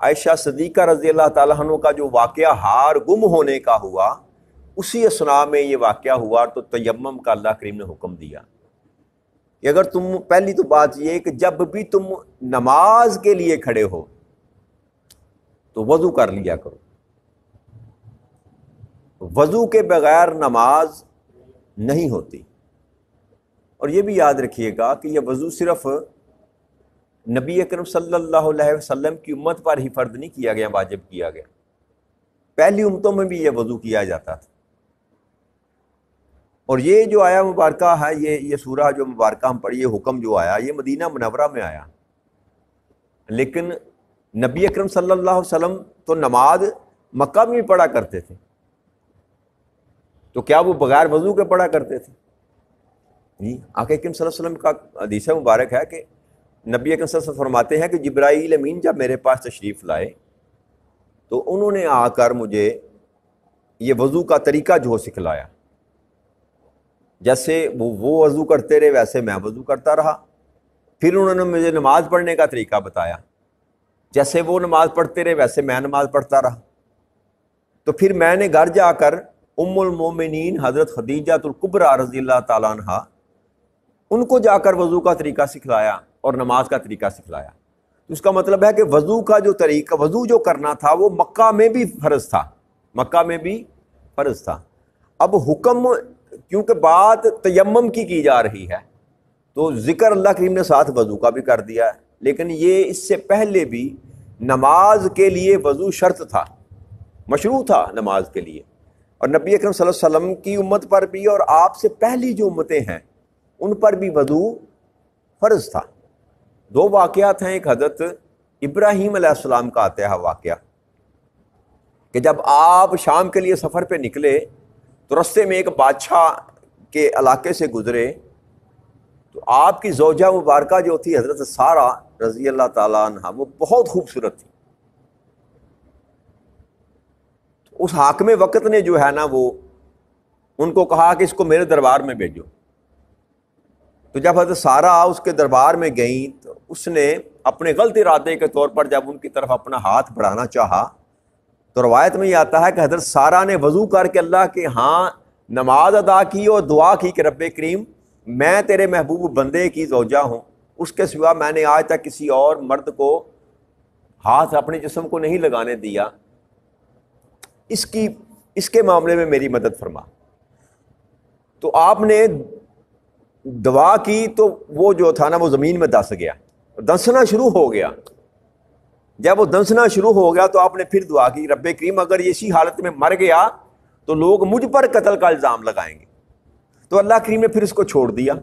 عائشہ صدیقہ رضی اللہ تعالیٰ عنہ کا جو واقعہ ہار گم ہونے کا ہوا، اسی اثناء میں یہ واقعہ ہوا، تو تیمم کا اللہ کریم نے حکم دیا کہ اگر تم، پہلی تو بات یہ کہ جب بھی تم نماز کے لیے کھڑے ہو تو وضو کر لیا کرو، وضو کے بغیر نماز نہیں ہوتی۔ اور یہ بھی یاد رکھیے گا کہ یہ وضو صرف نبی اکرم صلی اللہ علیہ وسلم کی امت پر ہی فرض نہیں کیا گیا، واجب کیا گیا، پہلی امتوں میں بھی یہ وضو کیا جاتا تھا۔ اور یہ جو آیا مبارکہ ہے، یہ سورہ جو مبارکہ ہم پڑھی، یہ حکم جو آیا، یہ مدینہ منورہ میں آیا، لیکن نبی اکرم صلی اللہ علیہ وسلم تو نماز مکہ میں بھی پڑھا کرتے تھے، تو کیا وہ بغیر وضو کے پڑھا کرتے تھے؟ جی، آقا اکرم صلی اللہ علیہ وسلم کا حدیث مبارک ہے کہ نبی اکرم صلی اللہ علیہ وسلم فرماتے ہیں کہ جبرائیل امین جب میرے پاس تشریف لائے تو انہوں نے آ کر مجھے یہ وضو کا طریقہ جو سکھلایا، جیسے وہ وضو کرتے رہے ویسے میں وضو کرتا رہا، پھر انہوں نے مجھے نماز پڑھنے کا طریقہ بتایا، جیسے وہ نماز پڑھتے رہے ویسے میں نماز پڑھتا رہا، تو پھر میں نے گھر جا کر ام المومنین حضرت خدیجہ الکبریٰ رضی اللہ تعالیٰ عنہا، ان کو جا کر وضو کا طریقہ سکھلایا اور نماز کا طریقہ سکھلایا۔ تو اس کا مطلب ہے کہ وضو کا جو طریقہ، وضو جو کرنا تھا وہ مکہ میں بھی فرض تھا، مکہ میں بھی فرض تھا۔ اب حکم، کیونکہ بات تیمم کی جا رہی ہے، تو ذکر اللہ کریم نے ساتھ وضو کا بھی کر دیا ہے، لیکن یہ اس سے پہلے بھی نماز کے لیے وضو شرط تھا، مشروع تھا نماز کے لیے، اور نبی اکرم صلی اللہ علیہ وسلم کی امت پر بھی اور آپ سے پہلی جو امتیں ہیں ان پر بھی وضو فرض تھا۔ دو واقعات ہیں، ایک حضرت ابراہیم علیہ السلام کا آتا ہے واقعہ کہ جب آپ شام کے لیے سفر پہ نکلے تو رستے میں ایک بادشاہ کے علاقے سے گزرے، تو آپ کی زوجہ مبارکہ جو تھی حضرت سارہ رضی اللہ تعالیٰ عنہ، وہ بہت خوبصورت تھی۔ اس حاکم وقت نے جو ہے نا وہ ان کو کہا کہ اس کو میرے دربار میں بھیجو۔ تو جب حضرت سارہ اس کے دربار میں گئیں تو اس نے اپنے غلط ارادے کے طور پر جب ان کی طرف اپنا ہاتھ بڑھانا چاہا، تو روایت میں یہ آتا ہے کہ حضرت سارہ نے وضو کر کے اللہ کے ہاں نماز ادا کی اور دعا کی کہ رب کریم، میں تیرے محبوب بندے کی زوجہ ہوں، اس کے سوا میں نے آج تک کسی اور مرد کو ہاتھ اپنے جسم کو نہیں لگانے دیا، اس کے معاملے میں میری مدد فرما۔ تو آپ نے دعا کی تو وہ جو تھا نا وہ زمین میں دس گیا، دسنا شروع ہو گیا۔ جب وہ دسنا شروع ہو گیا تو آپ نے پھر دعا کی، رب کریم اگر یہ اسی حالت میں مر گیا تو لوگ مجھ پر قتل کا الزام لگائیں گے۔ تو اللہ کریم نے پھر اس کو چھوڑ دیا۔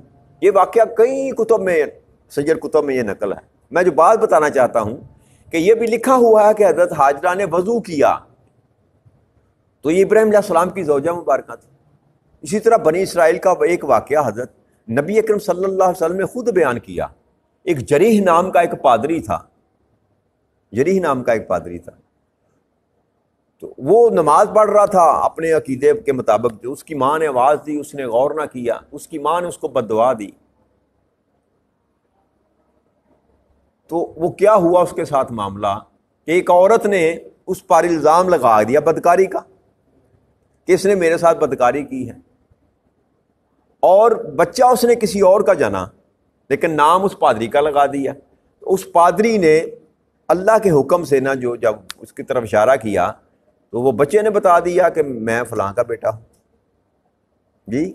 یہ واقعہ کئی کتب میں، سجر کتب میں یہ نقل ہے۔ میں جو بات بتانا چاہتا ہوں کہ یہ بھی لکھا ہوا ہے کہ حضرت ہاجرہ نے وضو کیا، تو یہ ابراہیم علیہ السلام کی زوجہ مبارکہ تھی۔ اسی طرح بنی اسرائیل کا ایک واقعہ حضرت نبی اکرم صلی اللہ علیہ وسلم نے خود بیان کیا۔ ایک جریح نام کا ایک پادری تھا، جریح نام کا ایک پادری تھا، تو وہ نماز پڑھ رہا تھا اپنے عقیدے کے مطابق، جو اس کی ماں نے آواز دی اس نے غور نہ کیا، اس کی ماں نے اس کو بد دعا دی۔ تو وہ کیا ہوا اس کے ساتھ معاملہ کہ ایک عورت نے اس پر الزام لگا دیا بدکاری کا کہ اس نے میرے ساتھ بدکاری کی ہے، اور بچہ اس نے کسی اور کا جنا لیکن نام اس پادری کا لگا دیا۔ تو اس پادری نے اللہ کے حکم سے نا جو جب اس کی طرف اشارہ کیا تو وہ بچے نے بتا دیا کہ میں فلاں کا بیٹا ہوں جی۔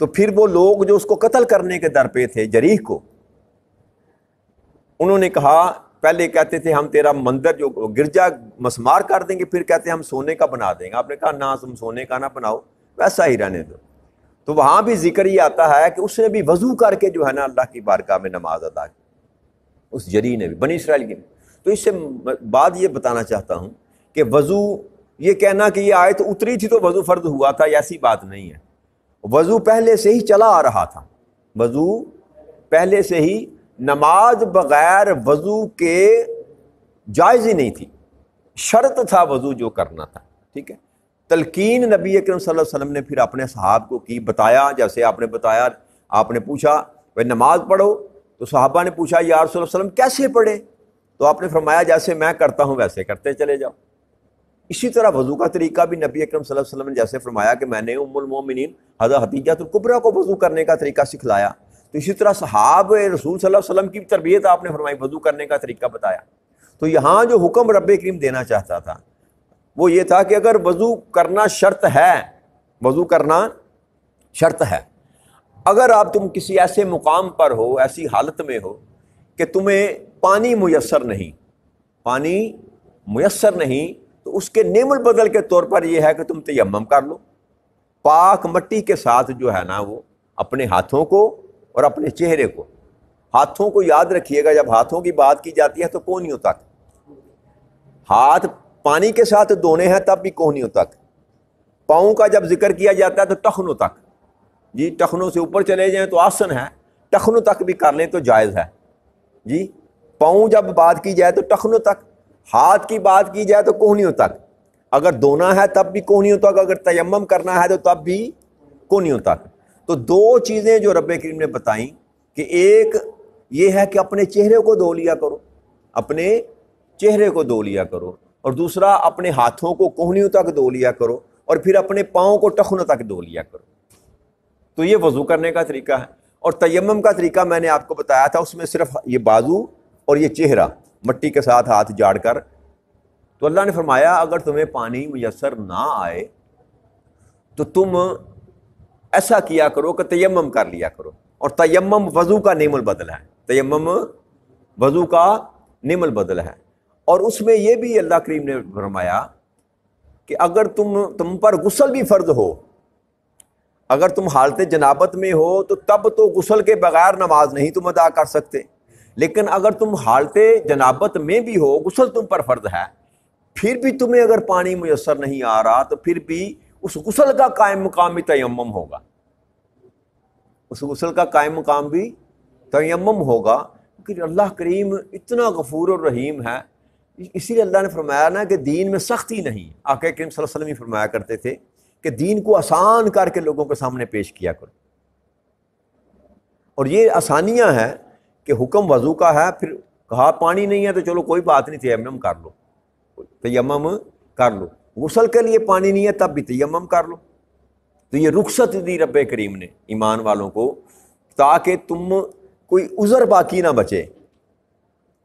تو پھر وہ لوگ جو اس کو قتل کرنے کے در پہ تھے، جریح کو، انہوں نے کہا، پہلے کہتے تھے ہم تیرا مندر جو گرجا مسمار کر دیں گے، پھر کہتے ہیں ہم سونے کا بنا دیں گے۔ آپ نے کہا نہ، تم سونے کا نہ بناؤ، ویسا ہی رہنے دو۔ تو وہاں بھی ذکر یہ آتا ہے کہ اس نے بھی وضو کر کے جو ہے نا اللہ کی بارگاہ میں نماز ادا کی، اس جری نے بھی، بنی اسرائیل کی۔ تو اس سے بعد یہ بتانا چاہتا ہوں کہ وضو، یہ کہنا کہ یہ آیت اتری تھی تو وضو فرض ہوا تھا، ایسی بات نہیں ہے۔ وضو پہلے سے ہی چلا آ رہا تھا، وضو پہلے سے ہی، نماز بغیر وضو کے جائز ہی نہیں تھی، شرط تھا وضو جو کرنا تھا، ٹھیک ہے۔ تلقین نبی اکرم صلی اللہ علیہ وسلم نے پھر اپنے صحابہ کو کی، بتایا، جیسے آپ نے بتایا، آپ نے پوچھا بھائی نماز پڑھو، تو صحابہ نے پوچھا یا رسول اللہ صلی اللہ علیہ وسلم کیسے پڑھے؟ تو آپ نے فرمایا جیسے میں کرتا ہوں ویسے کرتے چلے جاؤ۔ اسی طرح وضو کا طریقہ بھی نبی اکرم صلی اللہ علیہ وسلم نے جیسے فرمایا کہ میں نے ام المومنین حضرت خدیجہ الکبریٰ کو وضو کرنے کا طریقہ سکھلایا، تو اسی طرح صحابہ رسول صلی اللہ علیہ وسلم کی تربیت آپ نے فرمائی، وضو کرنے کا طریقہ بتایا۔ تو یہاں جو حکم رب کریم دینا چاہتا تھا وہ یہ تھا کہ اگر وضو کرنا شرط ہے، وضو کرنا شرط ہے، اگر آپ تم کسی ایسے مقام پر ہو، ایسی حالت میں ہو کہ تمہیں پانی میسر نہیں، پانی میسر نہیں، تو اس کے نعم البدل کے طور پر یہ ہے کہ تم تیمم کر لو، پاک مٹی کے ساتھ جو ہے نا وہ اپنے ہاتھوں کو اور اپنے چہرے کو، ہاتھوں کو یاد رکھیے گا، جب ہاتھوں کی بات کی جاتی ہے تو کونیوں تک، ہاتھ پانی کے ساتھ دھونے ہیں تب بھی کونیوں تک، پاؤں کا جب ذکر کیا جاتا ہے تو ٹخنوں تک، جی ٹخنوں سے اوپر چلے جائیں تو آسن ہے، ٹخنوں تک بھی کر لیں تو جائز ہے، جی پاؤں جب بات کی جائے تو ٹخنوں تک، ہاتھ کی بات کی جائے تو کونیوں تک، اگر دھونا ہے تب بھی کونیوں تک، اگر تیمم کرنا ہے تو تب بھی کونیوں تک۔ تو دو چیزیں جو رب کریم نے بتائیں کہ ایک یہ ہے کہ اپنے چہرے کو دھو لیا کرو، اپنے چہرے کو دھو لیا کرو، اور دوسرا اپنے ہاتھوں کو کونیوں تک دھو لیا کرو، اور پھر اپنے پاؤں کو ٹخنوں تک دھو لیا کرو۔ تو یہ وضو کرنے کا طریقہ ہے۔ اور تیمم کا طریقہ میں نے آپ کو بتایا تھا، اس میں صرف یہ بازو اور یہ چہرہ مٹی کے ساتھ ہاتھ جاڑ کر، تو اللہ نے فرمایا اگر تمہیں پانی میسر نہ آئے تو تم ایسا کیا کرو کہ تیمم کر لیا کرو، اور تیمم وضو کا نعم البدل ہے، تیمم وضو کا نعم البدل ہے۔ اور اس میں یہ بھی اللہ کریم نے فرمایا کہ اگر تم پر غسل بھی فرض ہو، اگر تم حالت جنابت میں ہو تو تب تو غسل کے بغیر نماز نہیں تم ادا کر سکتے، لیکن اگر تم حالت جنابت میں بھی ہو، غسل تم پر فرض ہے، پھر بھی تمہیں اگر پانی میسر نہیں آ رہا تو پھر بھی اس غسل کا قائم مقام بھی تیمم ہوگا، اس غسل کا قائم مقام بھی تیمم ہوگا، کیونکہ اللہ کریم اتنا غفور اور رحیم ہے۔ اسی لیے اللہ نے فرمایا نا کہ دین میں سختی نہیں، آقا کریم صلی اللہ علیہ وسلم ہی فرمایا کرتے تھے کہ دین کو آسان کر کے لوگوں کے سامنے پیش کیا کرو، اور یہ آسانیاں ہیں کہ حکم وضو کا ہے، پھر کہا پانی نہیں ہے تو چلو کوئی بات نہیں، تیمم کر لو، تیمم کر لو، غسل کے لیے پانی نہیں ہے تب بھی تیمم کر لو۔ تو یہ رخصت دی رب کریم نے ایمان والوں کو، تاکہ تم کوئی عذر باقی نہ بچے،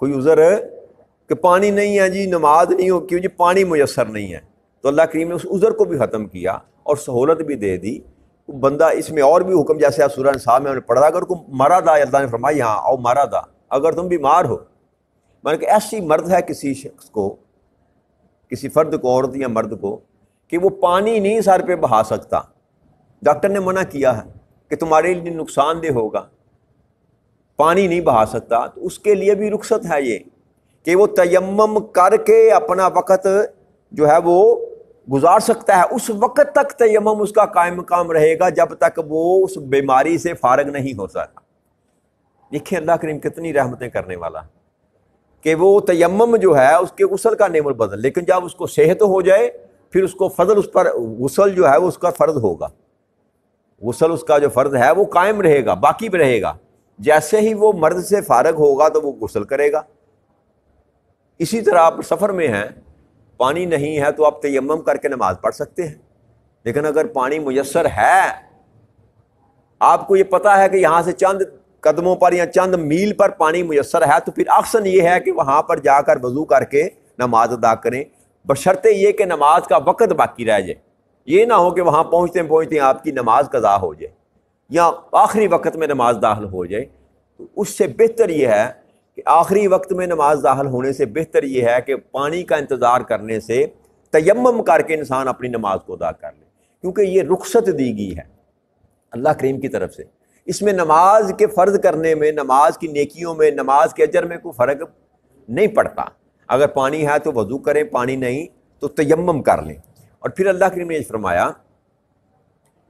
کوئی عذر کہ پانی نہیں ہے جی نماز نہیں ہو، کیوں جی پانی میسر نہیں ہے، تو اللہ کریم نے اس عذر کو بھی ختم کیا اور سہولت بھی دے دی۔ بندہ اس میں اور بھی حکم، جیسے آپ سورہ انساء میں ہم نے پڑھا، اگر کوئی مرد آئے، اللہ نے فرمایا یہاں او مرد آ، اگر تم بیمار ہو، مطلب کہ ایسی مرد ہے کسی شخص کو، کسی فرد کو، عورت یا مرد کو، کہ وہ پانی نہیں سر پہ بہا سکتا، ڈاکٹر نے منع کیا ہے کہ تمہارے لیے نقصان دہ ہوگا، پانی نہیں بہا سکتا، تو اس کے لیے بھی رخصت ہے یہ کہ وہ تیمم کر کے اپنا وقت جو ہے وہ گزار سکتا ہے، اس وقت تک تیمم اس کا قائم مقام رہے گا جب تک وہ اس بیماری سے فارغ نہیں ہو سکتا۔ دیکھیں اللہ کریم کتنی رحمتیں کرنے والا کہ وہ تیمم جو ہے اس کے غسل کا نعم البدل، لیکن جب اس کو صحت ہو جائے پھر اس کو فضل، اس پر غسل جو ہے وہ اس کا فرض ہوگا، غسل اس کا جو فرض ہے وہ قائم رہے گا، باقی بھی رہے گا، جیسے ہی وہ مرض سے فارغ ہوگا تو وہ غسل کرے گا۔ اسی طرح آپ سفر میں ہیں، پانی نہیں ہے تو آپ تیمم کر کے نماز پڑھ سکتے ہیں، لیکن اگر پانی میسر ہے، آپ کو یہ پتا ہے کہ یہاں سے چند قدموں پر یا چند میل پر پانی میسر ہے، تو پھر احسن یہ ہے کہ وہاں پر جا کر وضو کر کے نماز ادا کریں، بشرطے یہ کہ نماز کا وقت باقی رہ جائے، یہ نہ ہو کہ وہاں پہنچتے پہنچتے آپ کی نماز قضا ہو جائے یا آخری وقت میں نماز داخل ہو جائے۔ تو اس سے بہتر یہ ہے کہ آخری وقت میں نماز داخل ہونے سے بہتر یہ ہے کہ پانی کا انتظار کرنے سے تیمم کر کے انسان اپنی نماز کو ادا کر لے، کیونکہ یہ رخصت دی گئی ہے اللہ کریم کی طرف سے۔ اس میں نماز کے فرض کرنے میں، نماز کی نیکیوں میں، نماز کے اجر میں کوئی فرق نہیں پڑتا، اگر پانی ہے تو وضو کریں، پانی نہیں تو تیمم کر لیں۔ اور پھر اللہ کریم نے یہ فرمایا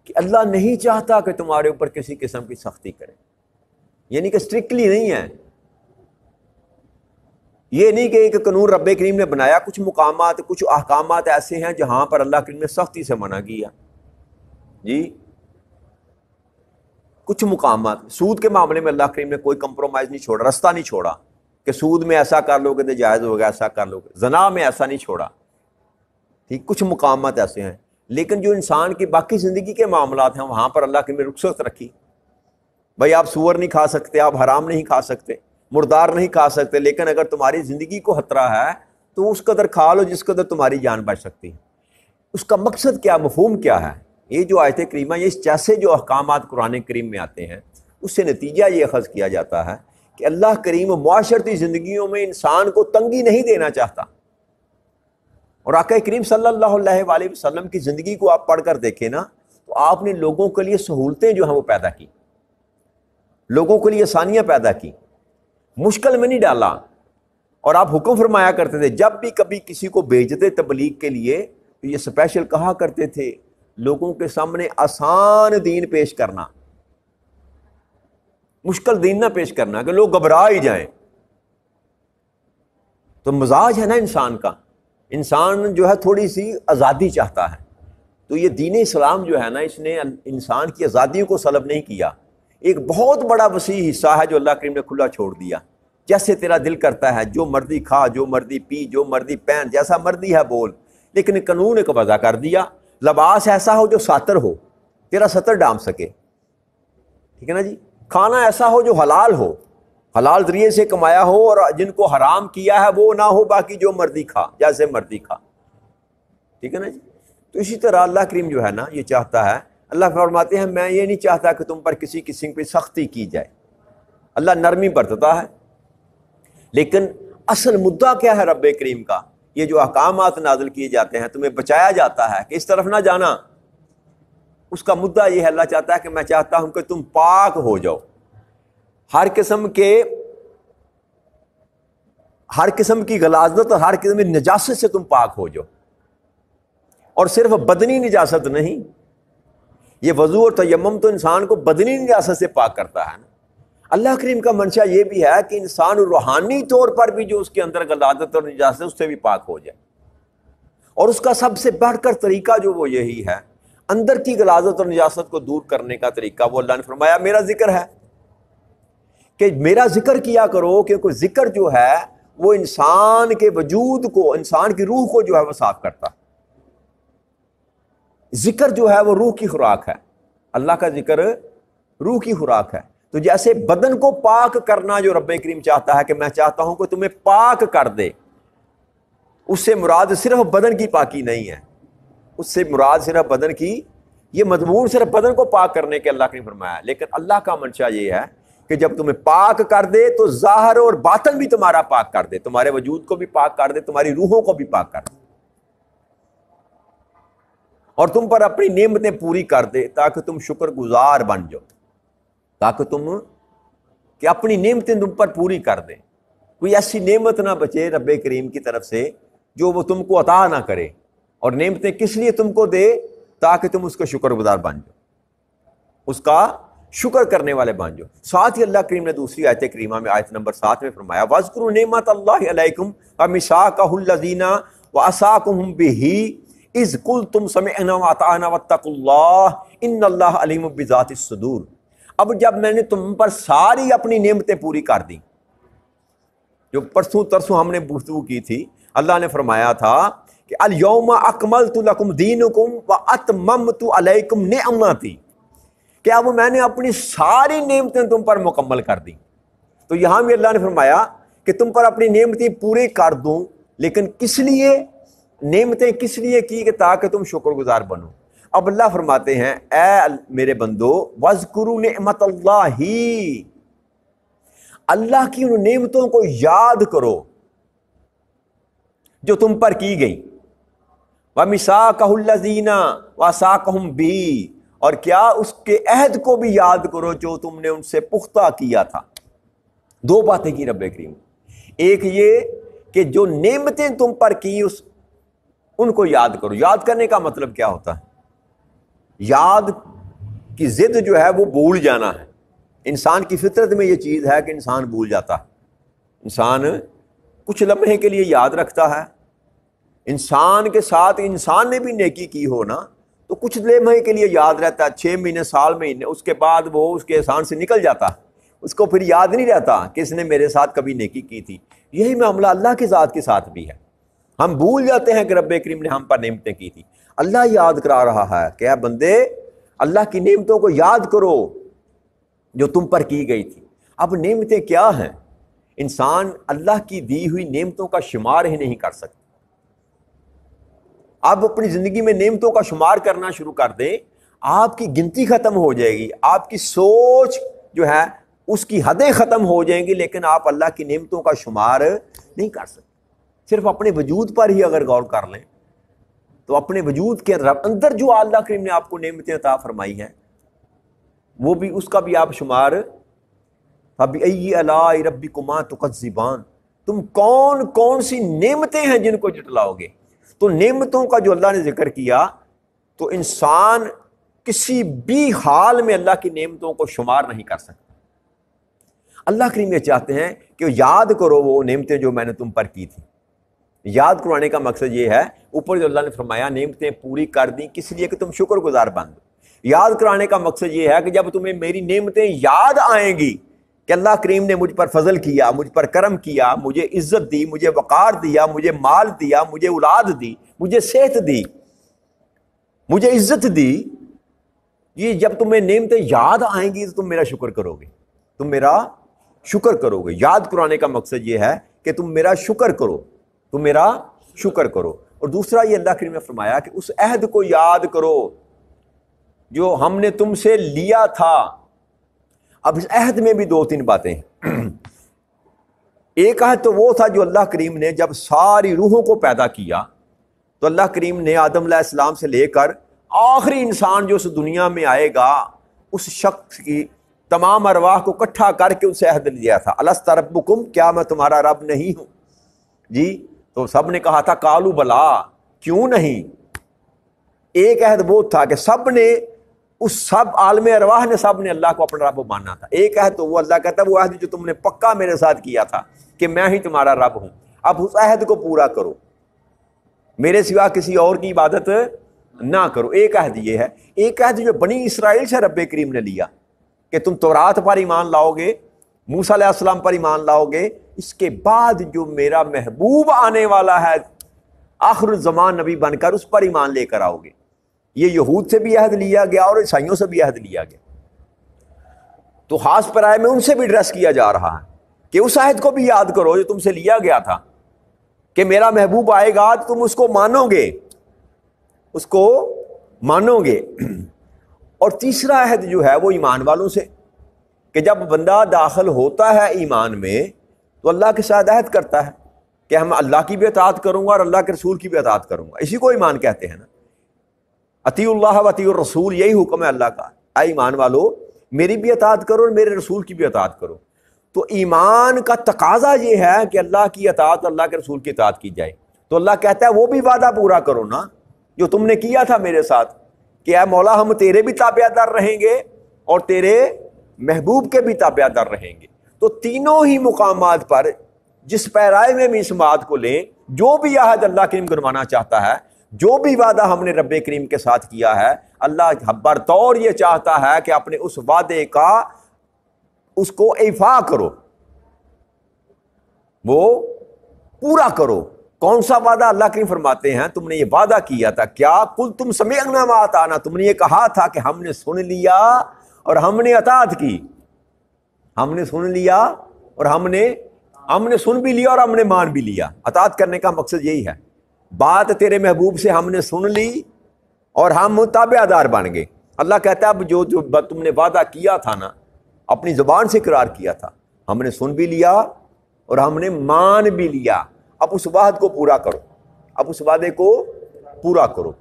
کہ اللہ نہیں چاہتا کہ تمہارے اوپر کسی قسم کی سختی کرے، یعنی کہ اسٹرکٹلی نہیں ہے، یہ نہیں کہ ایک قانون رب کریم نے بنایا، کچھ مقامات، کچھ احکامات ایسے ہیں جہاں پر اللہ کریم نے سختی سے منع کیا، جی کچھ مقامات، سود کے معاملے میں اللہ کریم نے کوئی کمپرومائز نہیں چھوڑا، رستہ نہیں چھوڑا کہ سود میں ایسا کر لو گے تو جائز ہوگا، ایسا کر لو گے، زنا میں ایسا نہیں چھوڑا، ٹھیک، کچھ مقامات ایسے ہیں، لیکن جو انسان کی باقی زندگی کے معاملات ہیں وہاں پر اللہ کے نے رخصت رکھی. بھائی آپ سور نہیں کھا سکتے، آپ حرام نہیں کھا سکتے، مردار نہیں کھا سکتے، لیکن اگر تمہاری زندگی کو خطرہ ہے تو اس قدر کھا لو جس قدر تمہاری جان بچ سکتی ہے. اس کا مقصد کیا، مفہوم کیا ہے؟ یہ جو آیت کریمہ، یہ جیسے جو احکامات قرآن کریم میں آتے ہیں اس سے نتیجہ یہ اخذ کیا جاتا ہے کہ اللہ کریم معاشرتی زندگیوں میں انسان کو تنگی نہیں دینا چاہتا. اور آقا کریم صلی اللہ علیہ وآلہ وسلم کی زندگی کو آپ پڑھ کر دیکھیں نا، تو آپ نے لوگوں کے لیے سہولتیں جو ہیں وہ پیدا کی، لوگوں کے لیے آسانیاں پیدا کی، مشکل میں نہیں ڈالا. اور آپ حکم فرمایا کرتے تھے جب بھی کبھی کسی کو بھیجتے تبلیغ کے لیے تو یہ اسپیشل کہا کرتے تھے لوگوں کے سامنے آسان دین پیش کرنا، مشکل دین نہ پیش کرنا کہ لوگ گھبرا ہی جائیں. تو مزاج ہے نا انسان کا، انسان جو ہے تھوڑی سی آزادی چاہتا ہے. تو یہ دین اسلام جو ہے نا، اس نے انسان کی آزادیوں کو سلب نہیں کیا. ایک بہت بڑا وسیع حصہ ہے جو اللہ کریم نے کھلا چھوڑ دیا، جیسے تیرا دل کرتا ہے جو مرضی کھا، جو مرضی پی، جو مرضی پہن، جیسا مرضی ہے بول. لیکن قانون ایک وضع کر دیا، لباس ایسا ہو جو ساتر ہو، تیرا ستر ڈھانپ سکے، ٹھیک ہے نا جی. کھانا ایسا ہو جو حلال ہو، حلال ذریعے سے کمایا ہو، اور جن کو حرام کیا ہے وہ نہ ہو، باقی جو مرضی کھا، جیسے مرضی کھا، ٹھیک ہے نا جی. تو اسی طرح اللہ کریم جو ہے نا یہ چاہتا ہے، اللہ فرماتے ہیں میں یہ نہیں چاہتا کہ تم پر کسی قسم پہ سختی کی جائے. اللہ نرمی برتتا ہے، لیکن اصل مدعا کیا ہے رب کریم کا؟ یہ جو احکامات نازل کیے جاتے ہیں تمہیں بچایا جاتا ہے کہ اس طرف نہ جانا، اس کا مدعا یہ ہے، اللہ چاہتا ہے کہ میں چاہتا ہوں کہ تم پاک ہو جاؤ، ہر قسم کی غلاظت اور ہر قسم کی نجاست سے تم پاک ہو جاؤ. اور صرف بدنی نجاست نہیں، یہ وضو اور تیمم تو انسان کو بدنی نجاست سے پاک کرتا ہے نا. اللہ کریم کا منشا یہ بھی ہے کہ انسان روحانی طور پر بھی جو اس کے اندر غلاظت اور نجاست ہے اس سے بھی پاک ہو جائے. اور اس کا سب سے بڑھ کر طریقہ جو وہ یہی ہے، اندر کی غلاظت اور نجاست کو دور کرنے کا طریقہ وہ اللہ نے فرمایا میرا ذکر ہے، کہ میرا ذکر کیا کرو، کیونکہ ذکر جو ہے وہ انسان کے وجود کو، انسان کی روح کو جو ہے وہ صاف کرتا. ذکر جو ہے وہ روح کی خوراک ہے، اللہ کا ذکر روح کی خوراک ہے. تو جیسے بدن کو پاک کرنا جو رب کریم چاہتا ہے کہ میں چاہتا ہوں کہ تمہیں پاک کر دے، اس سے مراد صرف بدن کی پاکی نہیں ہے، اس سے مراد صرف بدن کی، یہ مضمون صرف بدن کو پاک کرنے کے اللہ نے فرمایا. لیکن اللہ کا منشا یہ ہے کہ جب تمہیں پاک کر دے تو ظاہر اور باطن بھی تمہارا پاک کر دے، تمہارے وجود کو بھی پاک کر دے، تمہاری روحوں کو بھی پاک کر دے، اور تم پر اپنی نعمتیں پوری کر دے تاکہ تم شکر گزار بن جاؤ، تاکہ تم کہ اپنی نعمتیں تم پر پوری کر دے. کوئی ایسی نعمت نہ بچے رب کریم کی طرف سے جو وہ تم کو عطا نہ کرے. اور نعمتیں کس لیے تم کو دے؟ تاکہ تم اس کا شکر گزار بن جاؤ، اس کا شکر کرنے والے بن جاؤ. ساتھ ہی اللہ کریم نے دوسری آیت کریمہ میں آیت نمبر 7 میں فرمایا وَاذْكُرُوا نِعْمَتَ اللَّهِ عَلَيْكُمْ وَمِيثَاقَهُ الَّذِينَ وَأَصَاكُمْ بِهِ إِذْ قُلْتُمْ سَمِعْنَا وَأَطَعْنَا وَاتَّقُوا اللَّهَ إِنَّ اللَّهَ عَلِيمٌ بِذَاتِ الصُّدُورِ. اب جب میں نے تم پر ساری اپنی نعمتیں پوری کر دی، جو پرسوں ترسوں ہم نے گفتگو کی تھی، اللہ نے فرمایا تھا کہ الْيَوْمَ أَكْمَلْتُ لَكُمْ دِينُكُمْ وَأَتْمَمْتُ عَلَيْكُمْ نِعْمَتِي، کہ اب میں نے اپنی ساری نعمتیں تم پر مکمل کر دی. تو یہاں بھی اللہ نے فرمایا کہ تم پر اپنی نعمتیں پوری کر دوں، لیکن کس لیے نعمتیں کس لیے کی؟ کہ تاکہ تم شکر گزار بنو. اب اللہ فرماتے ہیں اے میرے بندو وَاذْكُرُوا نِعْمَتَ اللَّهِ، اللہ کی ان نعمتوں کو یاد کرو جو تم پر کی گئی. وَمِيثَاقَهُ الَّذِينَ وَأَصَاكُمْ بِهِ، اور کیا اس کے عہد کو بھی یاد کرو جو تم نے ان سے پختہ کیا تھا. دو باتیں کی رب کریم، ایک یہ کہ جو نعمتیں تم پر کی ان کو یاد کرو. یاد کرنے کا مطلب کیا ہوتا ہے؟ یاد کی ضد جو ہے وہ بھول جانا ہے. انسان کی فطرت میں یہ چیز ہے کہ انسان بھول جاتا ہے. انسان کچھ لمحے کے لیے یاد رکھتا ہے. انسان کے ساتھ انسان نے بھی نیکی کی ہو نا تو کچھ لمحے کے لیے یاد رہتا ہے، 6 مہینے، سال، مہینے، اس کے بعد وہ اس کے احسان سے نکل جاتا ہے. اس کو پھر یاد نہیں رہتا کہ اس نے میرے ساتھ کبھی نیکی کی تھی۔ یہی معاملہ اللہ کی ذات کے ساتھ بھی ہے، ہم بھول جاتے ہیں کہ رب کریم نے ہم پر نعمتیں کی تھی۔ اللہ یاد کرا رہا ہے کہ اے بندے اللہ کی نعمتوں کو یاد کرو جو تم پر کی گئی تھی۔ اب نعمتیں کیا ہیں؟ انسان اللہ کی دی ہوئی نعمتوں کا شمار ہی نہیں کر سکتا۔ آپ اپنی زندگی میں نعمتوں کا شمار کرنا شروع کر دیں، آپ کی گنتی ختم ہو جائے گی، آپ کی سوچ جو ہے اس کی حدیں ختم ہو جائیں گی، لیکن آپ اللہ کی نعمتوں کا شمار نہیں کر سکتے۔ صرف اپنے وجود پر ہی اگر غور کر لیں تو اپنے وجود کے اندر جو اللہ کریم نے آپ کو نعمتیں عطا فرمائی ہیں وہ بھی، اس کا بھی آپ شمار، فَبِأَيِّ آلَاءِ رَبِّكُمَا تُكَذِّبَانِ، تم کون کون سی نعمتیں ہیں جن کو جٹلاؤ گے۔ تو نعمتوں کا جو اللہ نے ذکر کیا تو انسان کسی بھی حال میں اللہ کی نعمتوں کو شمار نہیں کر سکتا۔ اللہ کریم یہ چاہتے ہیں کہ یاد کرو وہ نعمتیں جو میں نے تم پر کی تھی۔ یاد کرانے کا مقصد یہ ہے، اوپر جو اللہ نے فرمایا نعمتیں پوری کر دیں کس لیے کہ تم شکر گزار بن دو۔ یاد کرانے کا مقصد یہ ہے کہ جب تمہیں میری نعمتیں یاد آئیں گی کہ اللہ کریم نے مجھ پر فضل کیا، مجھ پر کرم کیا، مجھے عزت دی، مجھے وقار دیا، مجھے مال دیا، مجھے اولاد دی، مجھے صحت دی، مجھے عزت دی، یہ جب تمہیں نعمتیں یاد آئیں گی تو تم میرا شکر کرو گے، تم میرا شکر کرو گے۔ یاد کرانے کا مقصد یہ ہے کہ تم میرا شکر کرو، تم میرا شکر کرو۔ اور دوسرا یہ اللہ کریم نے فرمایا کہ اس عہد کو یاد کرو جو ہم نے تم سے لیا تھا۔ اب اس عہد میں بھی دو تین باتیں ہیں۔ ایک عہد تو وہ تھا جو اللہ کریم نے جب ساری روحوں کو پیدا کیا تو اللہ کریم نے آدم علیہ السلام سے لے کر آخری انسان جو اس دنیا میں آئے گا اس شخص کی تمام ارواح کو اکٹھا کر کے ان سے عہد لیا تھا، الست ربکم، کیا میں تمہارا رب نہیں ہوں؟ جی، تو سب نے کہا تھا قالوا بلا، کیوں نہیں۔ ایک عہد وہ تھا کہ سب نے، اس سب عالم ارواح نے، سب نے اللہ کو اپنا رب ماننا تھا۔ ایک عہد تو وہ اللہ کہتا ہے وہ عہد جو تم نے پکا میرے ساتھ کیا تھا کہ میں ہی تمہارا رب ہوں، اب اس عہد کو پورا کرو، میرے سوا کسی اور کی عبادت نہ کرو۔ ایک عہد یہ ہے۔ ایک عہد جو بنی اسرائیل سے رب کریم نے لیا کہ تم تورات پر ایمان لاؤ گے، موسیٰ علیہ السلام پر ایمان لاؤ گے، اس کے بعد جو میرا محبوب آنے والا ہے آخر الزمان نبی بن کر، اس پر ایمان لے کر آؤ گے۔ یہ یہود سے بھی عہد لیا گیا اور عیسائیوں سے بھی عہد لیا گیا۔ تو خاص پرائے میں ان سے بھی ایڈریس کیا جا رہا ہے کہ اس عہد کو بھی یاد کرو جو تم سے لیا گیا تھا کہ میرا محبوب آئے گا تو تم اس کو مانو گے، اس کو مانو گے۔ اور تیسرا عہد جو ہے وہ ایمان والوں سے، کہ جب بندہ داخل ہوتا ہے ایمان میں تو اللہ کے ساتھ عہد کرتا ہے کہ ہم اللہ کی بھی اطاعت کروں گا اور اللہ کے رسول کی بھی اطاعت کروں گا۔ اسی کو ایمان کہتے ہیں نا، اطیعوا اللہ و اطیعوا الرسول، یہی حکم ہے اللہ کا، اے ایمان والو میری بھی اطاعت کرو اور میرے رسول کی بھی اطاعت کرو۔ تو ایمان کا تقاضا یہ ہے کہ اللہ کی اطاعت، اللہ کے رسول کی اطاعت کی جائے۔ تو اللہ کہتا ہے وہ بھی وعدہ پورا کرو نا جو تم نے کیا تھا میرے ساتھ کہ اے مولا ہم تیرے بھی تابع دار رہیں گے اور تیرے محبوب کے بھی تابع دار رہیں گے۔ تو تینوں ہی مقامات پر جس پیرائے میں بھی اس بات کو لیں، جو بھی عہد اللہ کریم کروانا چاہتا ہے، جو بھی وعدہ ہم نے رب کریم کے ساتھ کیا ہے، اللہ برطور یہ چاہتا ہے کہ اپنے اس وعدے کا اس کو ایفا کرو، وہ پورا کرو۔ کون سا وعدہ؟ اللہ کریم فرماتے ہیں تم نے یہ وعدہ کیا تھا، کیا قل تم سمعنا واطعنا، تم نے یہ کہا تھا کہ ہم نے سن لیا اور ہم نے اطاعت کی۔ ہم نے سن لیا اور ہم نے سن بھی لیا اور ہم نے مان بھی لیا۔ اطاعت کرنے کا مقصد یہی ہے، بات تیرے محبوب سے ہم نے سن لی اور ہم تابع دار بن گئے۔ اللہ کہتا ہے اب جو تم نے وعدہ کیا تھا نا، اپنی زبان سے اقرار کیا تھا، ہم نے سن بھی لیا اور ہم نے مان بھی لیا، اب اس وعدے کو پورا کرو، اب اس وعدے کو پورا کرو۔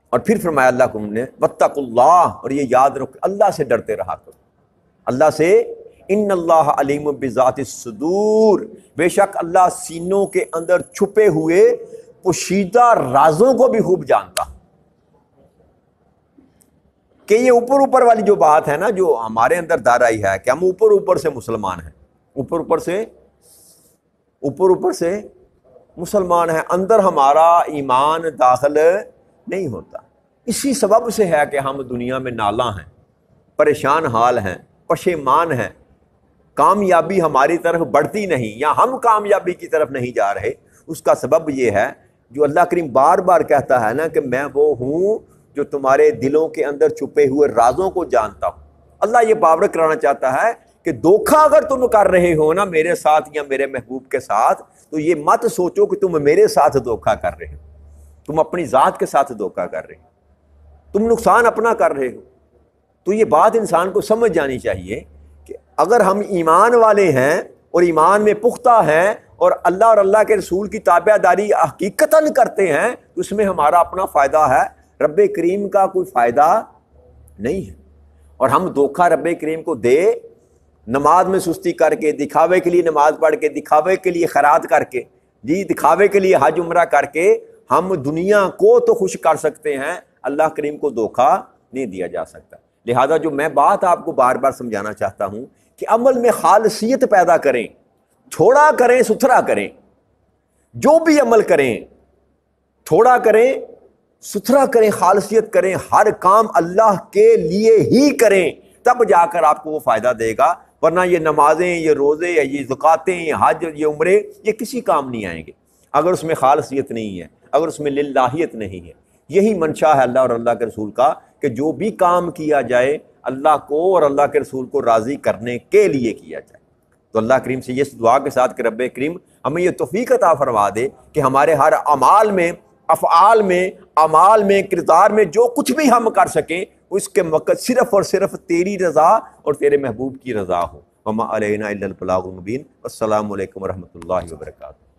اور پھر فرمایا اللہ کو نے واتقوا اللہ، اور یہ یاد رکھو اللہ سے ڈرتے رہا کرو، اللہ سے۔ ان اللہ علیم بذات الصدور، بے شک اللہ سینوں کے اندر چھپے ہوئے پوشیدہ رازوں کو بھی خوب جانتا۔ کہ یہ اوپر اوپر والی جو بات ہے نا، جو ہمارے اندر دار آئی ہے کہ ہم اوپر اوپر سے مسلمان ہیں، اوپر اوپر سے مسلمان ہیں، اندر ہمارا ایمان داخل نہیں ہوتا۔ اسی سبب سے ہے کہ ہم دنیا میں نالاں ہیں، پریشان حال ہیں، پشیمان ہیں، کامیابی ہماری طرف بڑھتی نہیں یا ہم کامیابی کی طرف نہیں جا رہے، اس کا سبب یہ ہے جو اللہ کریم بار بار کہتا ہے نا کہ میں وہ ہوں جو تمہارے دلوں کے اندر چھپے ہوئے رازوں کو جانتا ہوں۔ اللہ یہ باور کرانا چاہتا ہے کہ دھوکہ اگر تم کر رہے ہو نا میرے ساتھ یا میرے محبوب کے ساتھ، تو یہ مت سوچو کہ تم میرے ساتھ دھوکہ کر رہے ہو، تم اپنی ذات کے ساتھ دھوکہ کر رہے ہو، تم نقصان اپنا کر رہے ہو۔ تو یہ بات انسان کو سمجھ جانی چاہیے کہ اگر ہم ایمان والے ہیں اور ایمان میں پختہ ہیں اور اللہ کے رسول کی تابع داری حقیقتاً کرتے ہیں، تو اس میں ہمارا اپنا فائدہ ہے، رب کریم کا کوئی فائدہ نہیں ہے۔ اور ہم دھوکہ رب کریم کو دے، نماز میں سستی کر کے، دکھاوے کے لیے نماز پڑھ کے، دکھاوے کے لیے خیرات کر کے، دکھاوے کے لیے حج عمرہ کر کے ہم دنیا کو تو خوش کر سکتے ہیں، اللہ کریم کو دھوکہ نہیں دیا جا سکتا۔ لہذا جو میں بات آپ کو بار بار سمجھانا چاہتا ہوں کہ عمل میں خالصیت پیدا کریں، تھوڑا کریں ستھرا کریں، جو بھی عمل کریں تھوڑا کریں ستھرا کریں، خالصیت کریں، ہر کام اللہ کے لیے ہی کریں، تب جا کر آپ کو وہ فائدہ دے گا، ورنہ یہ نمازیں، یہ روزے، یہ زکاتیں، یہ حج، یہ عمرے، یہ کسی کام نہیں آئیں گے اگر اس میں خالصیت نہیں ہے، اگر اس میں للہیت نہیں ہے۔ یہی منشا ہے اللہ اور اللہ کے رسول کا کہ جو بھی کام کیا جائے اللہ کو اور اللہ کے رسول کو راضی کرنے کے لیے کیا جائے۔ تو اللہ کریم سے یہ دعا کے ساتھ کہ رب کریم ہمیں یہ توفیق عطا فرما دے کہ ہمارے ہر اعمال میں، افعال میں، اعمال میں، کردار میں جو کچھ بھی ہم کر سکیں اس کے مقصد صرف اور صرف تیری رضا اور تیرے محبوب کی رضا ہو۔ وما علینا الا البلاغ المبین۔ السلام علیکم ورحمۃ اللہ وبرکاتہ۔